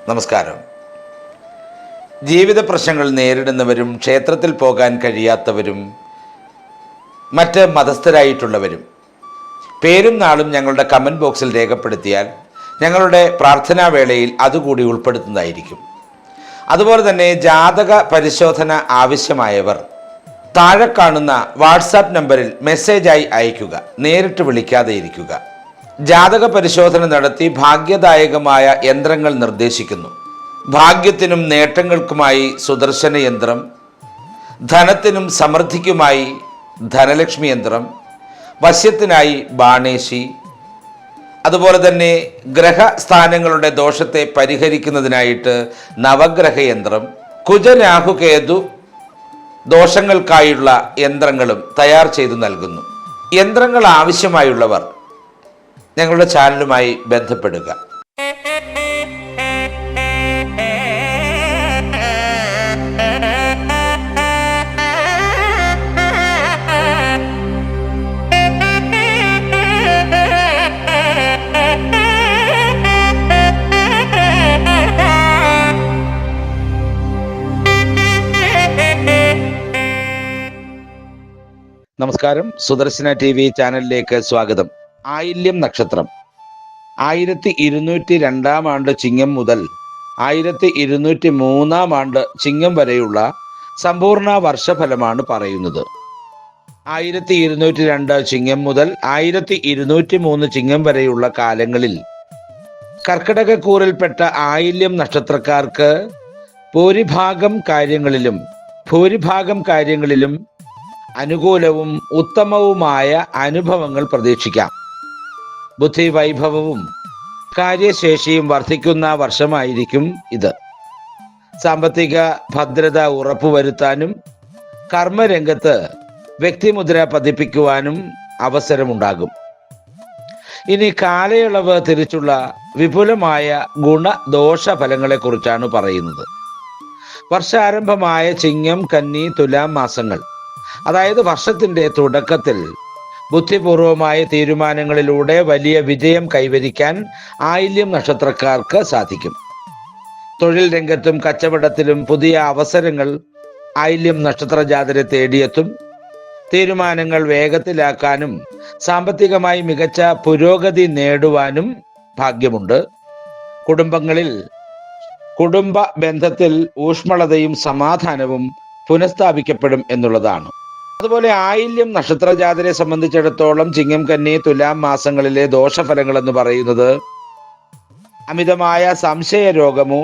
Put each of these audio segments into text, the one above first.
നമസ്കാരം. ജീവിത പ്രശ്നങ്ങൾ നേരിടുന്നവരും ക്ഷേത്രത്തിൽ പോകാൻ കഴിയാത്തവരും മറ്റ് മതസ്ഥരായിട്ടുള്ളവരും പേരും നാളും ഞങ്ങളുടെ കമൻറ്റ് ബോക്സിൽ രേഖപ്പെടുത്തിയാൽ ഞങ്ങളുടെ പ്രാർത്ഥനാ വേളയിൽ അതുകൂടി ഉൾപ്പെടുത്തുന്നതായിരിക്കും. അതുപോലെ തന്നെ ജാതക പരിശോധന ആവശ്യമായവർ താഴെ കാണുന്ന വാട്സാപ്പ് നമ്പറിൽ മെസ്സേജായി അയയ്ക്കുക, നേരിട്ട് വിളിക്കാതെ ഇരിക്കുക. ജാതക പരിശോധന നടത്തി ഭാഗ്യദായകമായ യന്ത്രങ്ങൾ നിർദ്ദേശിക്കുന്നു. ഭാഗ്യത്തിനും നേട്ടങ്ങൾക്കുമായി സുദർശന യന്ത്രം, ധനത്തിനും സമൃദ്ധിക്കുമായി ധനലക്ഷ്മി യന്ത്രം, വശ്യത്തിനായി ബാണേശി, അതുപോലെ തന്നെ ഗ്രഹസ്ഥാനങ്ങളുടെ ദോഷത്തെ പരിഹരിക്കുന്നതിനായിട്ട് നവഗ്രഹ യന്ത്രം, കുജരാഹുകേതു ദോഷങ്ങൾക്കായുള്ള യന്ത്രങ്ങളും തയ്യാർ ചെയ്തു നൽകുന്നു. യന്ത്രങ്ങൾ ആവശ്യമായുള്ളവർ ഞങ്ങളുടെ ചാനലുമായി ബന്ധപ്പെടുക. നമസ്കാരം. സുദർശന TV ചാനലിലേക്ക് സ്വാഗതം. ആയില്യം നക്ഷത്രം 1202 ആണ്ട് ചിങ്ങം മുതൽ 1203 ആണ്ട് ചിങ്ങം വരെയുള്ള സമ്പൂർണ്ണ വർഷഫലമാണ് പറയുന്നത്. 1202 ചിങ്ങം മുതൽ 1203 ചിങ്ങം വരെയുള്ള കാലങ്ങളിൽ കർക്കിടകക്കൂറിൽപ്പെട്ട ആയില്യം നക്ഷത്രക്കാർക്ക് ഭൂരിഭാഗം കാര്യങ്ങളിലും അനുകൂലവും ഉത്തമവുമായ അനുഭവങ്ങൾ പ്രതീക്ഷിക്കാം. ബുദ്ധി വൈഭവവും കാര്യശേഷിയും വർദ്ധിക്കുന്ന വർഷമായിരിക്കും ഇത്. സാമ്പത്തിക ഭദ്രത ഉറപ്പുവരുത്താനും കർമ്മരംഗത്ത് വ്യക്തിമുദ്ര പതിപ്പിക്കുവാനും അവസരമുണ്ടാകും. ഇനി കാലയളവ് തിരിച്ചുള്ള വിപുലമായ ഗുണദോഷ ഫലങ്ങളെക്കുറിച്ചാണ് പറയുന്നത്. വർഷാരംഭമായ ചിങ്ങം, കന്നി, തുലാം മാസങ്ങൾ, അതായത് വർഷത്തിൻ്റെ തുടക്കത്തിൽ ബുദ്ധിപൂർവമായ തീരുമാനങ്ങളിലൂടെ വലിയ വിജയം കൈവരിക്കാൻ ആയില്യം നക്ഷത്രക്കാർക്ക് സാധിക്കും. തൊഴിൽ രംഗത്തും കച്ചവടത്തിലും പുതിയ അവസരങ്ങൾ ആയില്യം നക്ഷത്ര ജാതരെ തേടിയെത്തും. തീരുമാനങ്ങൾ വേഗത്തിലാക്കാനും സാമ്പത്തികമായി മികച്ച പുരോഗതി നേടുവാനും ഭാഗ്യമുണ്ട്. കുടുംബ ബന്ധത്തിൽ ഊഷ്മളതയും സമാധാനവും പുനഃസ്ഥാപിക്കപ്പെടും എന്നുള്ളതാണ്. അതുപോലെ ആയില്യം നക്ഷത്ര ജാതരെ സംബന്ധിച്ചിടത്തോളം ചിങ്ങം, കന്നി, തുലാം മാസങ്ങളിലെ ദോഷഫലങ്ങൾ എന്ന് പറയുന്നത് അമിതമായ സംശയ രോഗമോ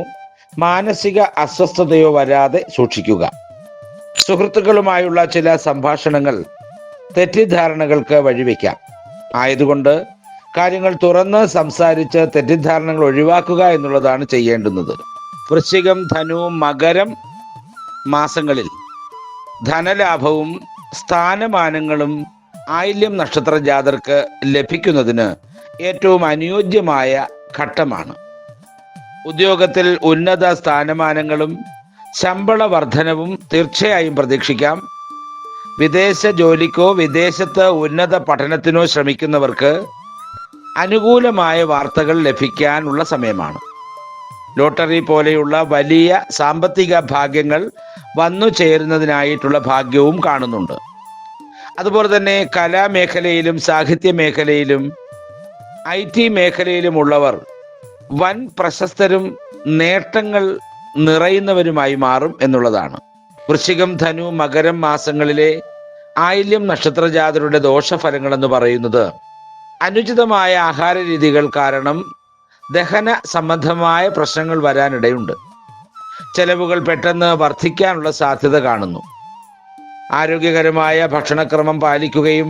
മാനസിക അസ്വസ്ഥതയോ വരാതെ സൂക്ഷിക്കുക. സുഹൃത്തുക്കളുമായുള്ള ചില സംഭാഷണങ്ങൾ തെറ്റിദ്ധാരണകൾക്ക് വഴിവെക്കാം. ആയതുകൊണ്ട് കാര്യങ്ങൾ തുറന്ന് സംസാരിച്ച് തെറ്റിദ്ധാരണകൾ ഒഴിവാക്കുക എന്നുള്ളതാണ് ചെയ്യേണ്ടുന്നത്. വൃശ്ചികം, ധനു, മകരം മാസങ്ങളിൽ ധനലാഭവും സ്ഥാനമാനങ്ങളും ആയില്യം നക്ഷത്ര ജാതർക്ക് ലഭിക്കുന്നതിന് ഏറ്റവും അനുയോജ്യമായ ഘട്ടമാണ്. ഉദ്യോഗത്തിൽ ഉന്നത സ്ഥാനമാനങ്ങളും ശമ്പള വർധനവും തീർച്ചയായും പ്രതീക്ഷിക്കാം. വിദേശ ജോലിക്കോ വിദേശത്ത് ഉന്നത പഠനത്തിനോ ശ്രമിക്കുന്നവർക്ക് അനുകൂലമായ വാർത്തകൾ ലഭിക്കാനുള്ള സമയമാണ്. ലോട്ടറി പോലെയുള്ള വലിയ സാമ്പത്തിക ഭാഗ്യങ്ങൾ വന്നു ചേരുന്നതിനായിട്ടുള്ള ഭാഗ്യവും കാണുന്നുണ്ട്. അതുപോലെ തന്നെ കലാമേഖലയിലും സാഹിത്യ മേഖലയിലും IT മേഖലയിലുമുള്ളവർ വൻ പ്രശസ്തരും നേട്ടങ്ങൾ നിറയുന്നവരുമായി മാറും എന്നുള്ളതാണ്. വൃശ്ചികം, ധനു, മകരം മാസങ്ങളിലെ ആയില്യം നക്ഷത്ര ജാതരുടെ ദോഷഫലങ്ങൾ എന്ന് പറയുന്നത് അനുചിതമായ ആഹാര രീതികൾ കാരണം ദഹന സംബന്ധമായ പ്രശ്നങ്ങൾ വരാനിടയുണ്ട്. ചെലവുകൾ പെട്ടെന്ന് വർദ്ധിക്കാനുള്ള സാധ്യത കാണുന്നു. ആരോഗ്യകരമായ ഭക്ഷണക്രമം പാലിക്കുകയും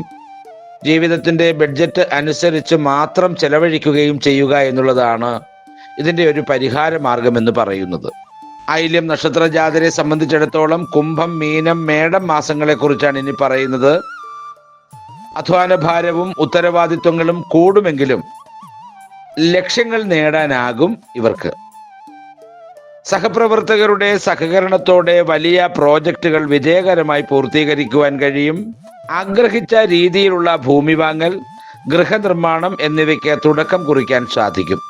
ജീവിതത്തിൻ്റെ ബഡ്ജറ്റ് അനുസരിച്ച് മാത്രം ചെലവഴിക്കുകയും ചെയ്യുക എന്നുള്ളതാണ് ഇതിൻ്റെ ഒരു പരിഹാര മാർഗമെന്ന് പറയുന്നത്. ആയില്യം നക്ഷത്ര ജാതരെ സംബന്ധിച്ചിടത്തോളം കുംഭം, മീനം, മേടം മാസങ്ങളെക്കുറിച്ചാണ് ഇനി പറയുന്നത്. അധ്വാനഭാരവും ഉത്തരവാദിത്വങ്ങളും കൂടുമെങ്കിലും ലക്ഷ്യങ്ങൾ നേടാനാകും ഇവർക്ക്. സഹപ്രവർത്തകരുടെ സഹകരണത്തോടെ വലിയ പ്രോജക്റ്റുകൾ വിജയകരമായി പൂർത്തീകരിക്കുവാൻ കഴിയും. ആഗ്രഹിച്ച രീതിയിലുള്ള ഭൂമി വാങ്ങൽ, ഗൃഹനിർമ്മാണം എന്നിവയ്ക്ക് തുടക്കം കുറിക്കാൻ സാധിക്കും.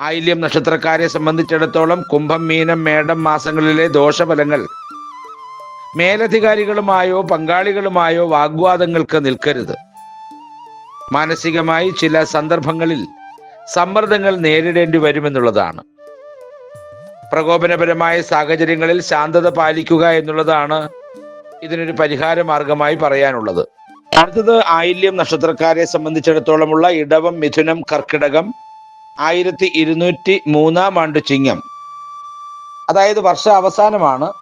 ആയില്യം നക്ഷത്രക്കാരെ സംബന്ധിച്ചിടത്തോളം കുംഭം, മീനം, മേടം മാസങ്ങളിലെ ദോഷഫലങ്ങൾ മേലധികാരികളുമായോ പങ്കാളികളുമായോ വാഗ്വാദങ്ങൾക്ക് നിൽക്കരുത്. മാനസികമായി ചില സന്ദർഭങ്ങളിൽ സമ്മർദ്ദങ്ങൾ നേരിടേണ്ടി വരുമെന്നുള്ളതാണ്. പ്രകോപനപരമായ സാഹചര്യങ്ങളിൽ ശാന്തത പാലിക്കുക എന്നുള്ളതാണ് ഇതിനൊരു പരിഹാര മാർഗമായി പറയാനുള്ളത്. അടുത്തത് ആയില്യം നക്ഷത്രക്കാരെ സംബന്ധിച്ചിടത്തോളമുള്ള ഇടവം, മിഥുനം, കർക്കിടകം, 1203 ആണ്ട് ചിങ്ങം. അതായത് വർഷാവസാനമാണ്.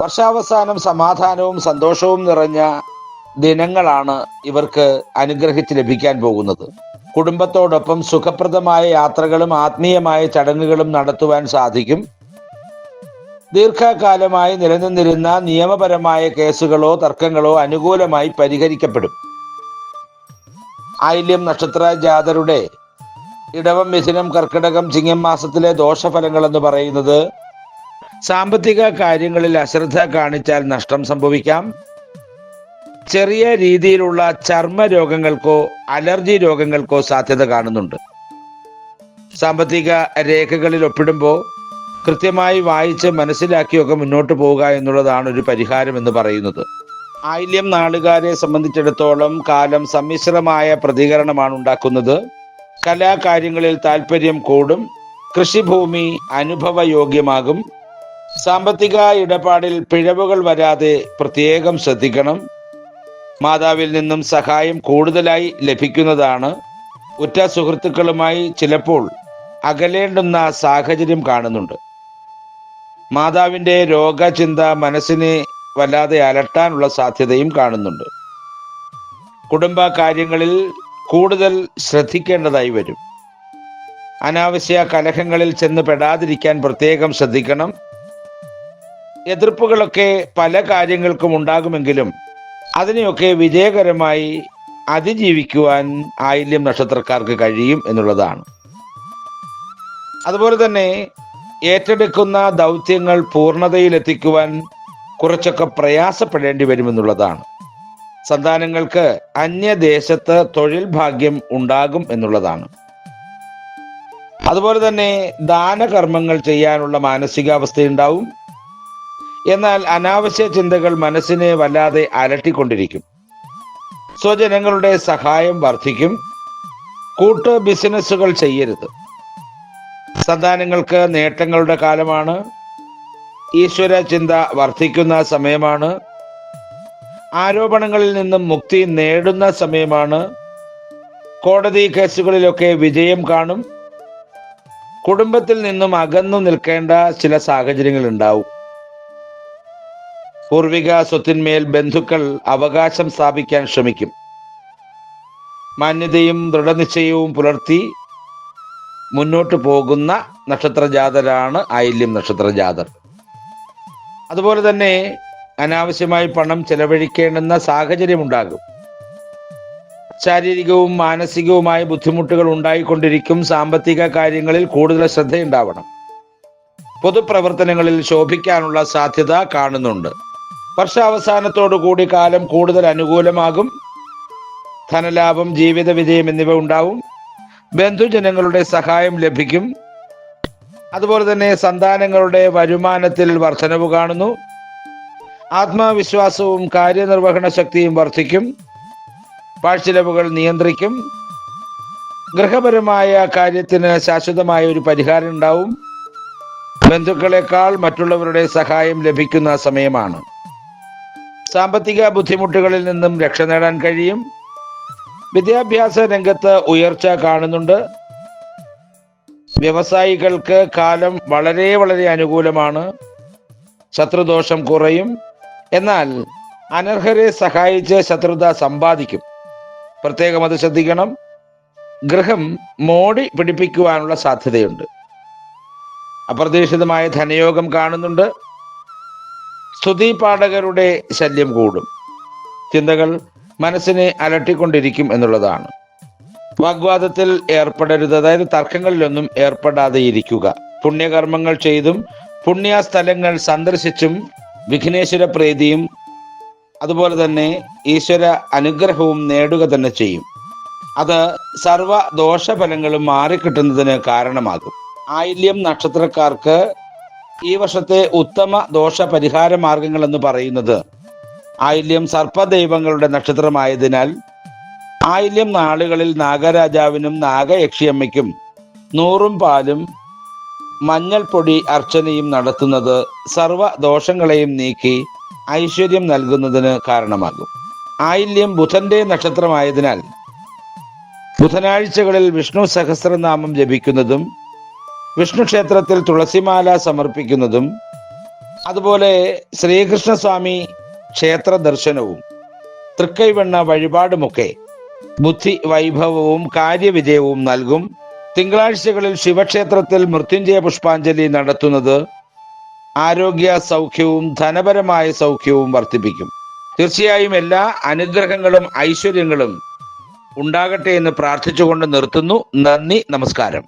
വർഷാവസാനം സമാധാനവും സന്തോഷവും നിറഞ്ഞ ദിനങ്ങളാണ് ഇവർക്ക് അനുഗ്രഹിച്ച് ലഭിക്കാൻ പോകുന്നത്. കുടുംബത്തോടൊപ്പം സുഖപ്രദമായ യാത്രകളും ആത്മീയമായ ചടങ്ങുകളും നടത്തുവാൻ സാധിക്കും. ദീർഘകാലമായി നിലനിന്നിരുന്ന നിയമപരമായ കേസുകളോ തർക്കങ്ങളോ അനുകൂലമായി പരിഹരിക്കപ്പെടും. ആയില്യം നക്ഷത്ര ജാതരുടെ ഇടവം, മിഥുനം, കർക്കിടകം, ചിങ്ങം മാസത്തിലെ ദോഷഫലങ്ങൾ എന്ന് പറയുന്നത് സാമ്പത്തിക കാര്യങ്ങളിൽ അശ്രദ്ധ കാണിച്ചാൽ നഷ്ടം സംഭവിക്കാം. ചെറിയ രീതിയിലുള്ള ചർമ്മ രോഗങ്ങൾക്കോ അലർജി രോഗങ്ങൾക്കോ സാധ്യത കാണുന്നുണ്ട്. സാമ്പത്തിക രേഖകളിൽ ഒപ്പിടുമ്പോൾ കൃത്യമായി വായിച്ച് മനസ്സിലാക്കിയൊക്കെ മുന്നോട്ട് പോവുക എന്നുള്ളതാണ് ഒരു പരിഹാരം എന്ന് പറയുന്നത്. ആയില്യം നാളുകാരെ സംബന്ധിച്ചിടത്തോളം കാലം സമ്മിശ്രമായ പ്രതികരണമാണ് ഉണ്ടാക്കുന്നത്. കലാകാര്യങ്ങളിൽ താല്പര്യം കൂടും. കൃഷിഭൂമി അനുഭവയോഗ്യമാകും. സാമ്പത്തിക ഇടപാടിൽ പിഴവുകൾ വരാതെ പ്രത്യേകം ശ്രദ്ധിക്കണം. മാതാവിൽ നിന്നും സഹായം കൂടുതലായി ലഭിക്കുന്നതാണ്. ഉറ്റ സുഹൃത്തുക്കളുമായി ചിലപ്പോൾ അകലേണ്ടുന്ന സാഹചര്യം കാണുന്നുണ്ട്. മാതാവിൻ്റെ രോഗചിന്ത മനസ്സിനെ വല്ലാതെ അലട്ടാനുള്ള സാധ്യതയും കാണുന്നുണ്ട്. കുടുംബ കാര്യങ്ങളിൽ കൂടുതൽ ശ്രദ്ധിക്കേണ്ടതായി വരും. അനാവശ്യ കലഹങ്ങളിൽ ചെന്ന് പെടാതിരിക്കാൻ പ്രത്യേകം ശ്രദ്ധിക്കണം. എതിർപ്പുകളൊക്കെ പല കാര്യങ്ങൾക്കും ഉണ്ടാകുമെങ്കിലും അതിനെയൊക്കെ വിജയകരമായി അതിജീവിക്കുവാൻ ആയില്യം നക്ഷത്രക്കാർക്ക് കഴിയും എന്നുള്ളതാണ്. അതുപോലെ തന്നെ ഏറ്റെടുക്കുന്ന ദൗത്യങ്ങൾ പൂർണ്ണതയിലെത്തിക്കുവാൻ കുറച്ചൊക്കെ പ്രയാസപ്പെടേണ്ടി വരുമെന്നുള്ളതാണ്. സന്താനങ്ങൾക്ക് അന്യദേശത്ത് തൊഴിൽ ഭാഗ്യം ഉണ്ടാകും എന്നുള്ളതാണ്. അതുപോലെ തന്നെ ദാനകർമ്മങ്ങൾ ചെയ്യാനുള്ള മാനസികാവസ്ഥയുണ്ടാവും. എന്നാൽ അനാവശ്യ ചിന്തകൾ മനസ്സിനെ വല്ലാതെ അലട്ടിക്കൊണ്ടിരിക്കും. സ്വജനങ്ങളുടെ സഹായം വർദ്ധിക്കും. കൂട്ട് ബിസിനസ്സുകൾ ചെയ്യരുത്. സന്താനങ്ങൾക്ക് നേട്ടങ്ങളുടെ കാലമാണ്. ഈശ്വര ചിന്ത വർദ്ധിക്കുന്ന സമയമാണ്. ആരോപണങ്ങളിൽ നിന്നും മുക്തി നേടുന്ന സമയമാണ്. കോടതി കേസുകളിലൊക്കെ വിജയം കാണും. കുടുംബത്തിൽ നിന്നും അകന്നു നിൽക്കേണ്ട ചില സാഹചര്യങ്ങൾ ഉണ്ടാവും. പൂർവിക സ്വത്തിന്മേൽ ബന്ധുക്കൾ അവകാശം സ്ഥാപിക്കാൻ ശ്രമിക്കും. മാന്യതയും ദൃഢനിശ്ചയവും പുലർത്തി മുന്നോട്ട് പോകുന്ന നക്ഷത്രജാതരാണ് ആയില്യം നക്ഷത്രജാതർ. അതുപോലെ തന്നെ അനാവശ്യമായി പണം ചെലവഴിക്കേണ്ടുന്ന സാഹചര്യമുണ്ടാകും. ശാരീരികവും മാനസികവുമായ ബുദ്ധിമുട്ടുകൾ ഉണ്ടായിക്കൊണ്ടിരിക്കും. സാമ്പത്തിക കാര്യങ്ങളിൽ കൂടുതൽ ശ്രദ്ധയുണ്ടാവണം. പൊതുപ്രവർത്തനങ്ങളിൽ ശോഭിക്കാനുള്ള സാധ്യത കാണുന്നുണ്ട്. വർഷാവസാനത്തോടുകൂടി കാലം കൂടുതൽ അനുകൂലമാകും. ധനലാഭം, ജീവിത വിജയം എന്നിവ ഉണ്ടാവും. ബന്ധുജനങ്ങളുടെ സഹായം ലഭിക്കും. അതുപോലെ തന്നെ സന്താനങ്ങളുടെ വരുമാനത്തിൽ വർധനവ് കാണുന്നു. ആത്മവിശ്വാസവും കാര്യനിർവഹണ ശക്തിയും വർദ്ധിക്കും. പാഴ്ചിലവുകൾ നിയന്ത്രിക്കും. ഗൃഹപരമായ കാര്യത്തിന് ശാശ്വതമായ ഒരു പരിഹാരം ഉണ്ടാവും. ബന്ധുക്കളെക്കാൾ മറ്റുള്ളവരുടെ സഹായം ലഭിക്കുന്ന സമയമാണ്. സാമ്പത്തിക ബുദ്ധിമുട്ടുകളിൽ നിന്നും രക്ഷ നേടാൻ കഴിയും. വിദ്യാഭ്യാസ രംഗത്ത് ഉയർച്ച കാണുന്നുണ്ട്. വ്യവസായികൾക്ക് കാലം വളരെ വളരെ അനുകൂലമാണ്. ശത്രുദോഷം കുറയും. എന്നാൽ അനർഹരെ സഹായിച്ച് ശത്രുത സമ്പാദിക്കും. പ്രത്യേകം അത് ശ്രദ്ധിക്കണം. ഗൃഹം മോടി പിടിപ്പിക്കുവാനുള്ള സാധ്യതയുണ്ട്. അപ്രതീക്ഷിതമായ ധനയോഗം കാണുന്നുണ്ട്. സ്തുതി പാഠകരുടെ ശല്യം കൂടും. ചിന്തകൾ മനസ്സിനെ അലട്ടിക്കൊണ്ടിരിക്കും എന്നുള്ളതാണ്. വാഗ്വാദത്തിൽ ഏർപ്പെടരുത്. അതായത് തർക്കങ്ങളിലൊന്നും ഏർപ്പെടാതെ ഇരിക്കുക. പുണ്യകർമ്മങ്ങൾ ചെയ്തും പുണ്യസ്ഥലങ്ങൾ സന്ദർശിച്ചും വിഘ്നേശ്വര പ്രീതിയും അതുപോലെ തന്നെ ഈശ്വര അനുഗ്രഹവും നേടുക തന്നെ ചെയ്യും. അത് സർവ ദോഷഫലങ്ങളും മാറിക്കിട്ടുന്നതിന് കാരണമാകും. ആയില്യം നക്ഷത്രക്കാർക്ക് ഈ വർഷത്തെ ഉത്തമ ദോഷ പരിഹാര മാർഗങ്ങൾ എന്ന് പറയുന്നത്, ആയില്യം സർപ്പദൈവങ്ങളുടെ നക്ഷത്രമായതിനാൽ ആയില്യം നാളുകളിൽ നാഗരാജാവിനും നാഗയക്ഷിയമ്മയ്ക്കും 100 പാലും മഞ്ഞൾപ്പൊടി അർച്ചനയും നടത്തുന്നത് സർവ ദോഷങ്ങളെയും നീക്കി ഐശ്വര്യം നൽകുന്നതിന് കാരണമാകും. ആയില്യം ബുധന്റെ നക്ഷത്രമായതിനാൽ ബുധനാഴ്ചകളിൽ വിഷ്ണു സഹസ്രനാമം ജപിക്കുന്നതും വിഷ്ണു ക്ഷേത്രത്തിൽ തുളസിമാല സമർപ്പിക്കുന്നതും അതുപോലെ ശ്രീകൃഷ്ണസ്വാമി ക്ഷേത്ര ദർശനവും തൃക്കൈവെണ്ണ വഴിപാടുമൊക്കെ ബുദ്ധി വൈഭവവും കാര്യവിജയവും നൽകും. തിങ്കളാഴ്ചകളിൽ ശിവക്ഷേത്രത്തിൽ മൃത്യുഞ്ജയ പുഷ്പാഞ്ജലി നടത്തുന്നത് ആരോഗ്യ സൗഖ്യവും ധനപരമായ സൗഖ്യവും വർദ്ധിപ്പിക്കും. തീർച്ചയായും എല്ലാ അനുഗ്രഹങ്ങളും ഐശ്വര്യങ്ങളും ഉണ്ടാകട്ടെ എന്ന് പ്രാർത്ഥിച്ചുകൊണ്ട് നിർത്തുന്നു. നന്ദി, നമസ്കാരം.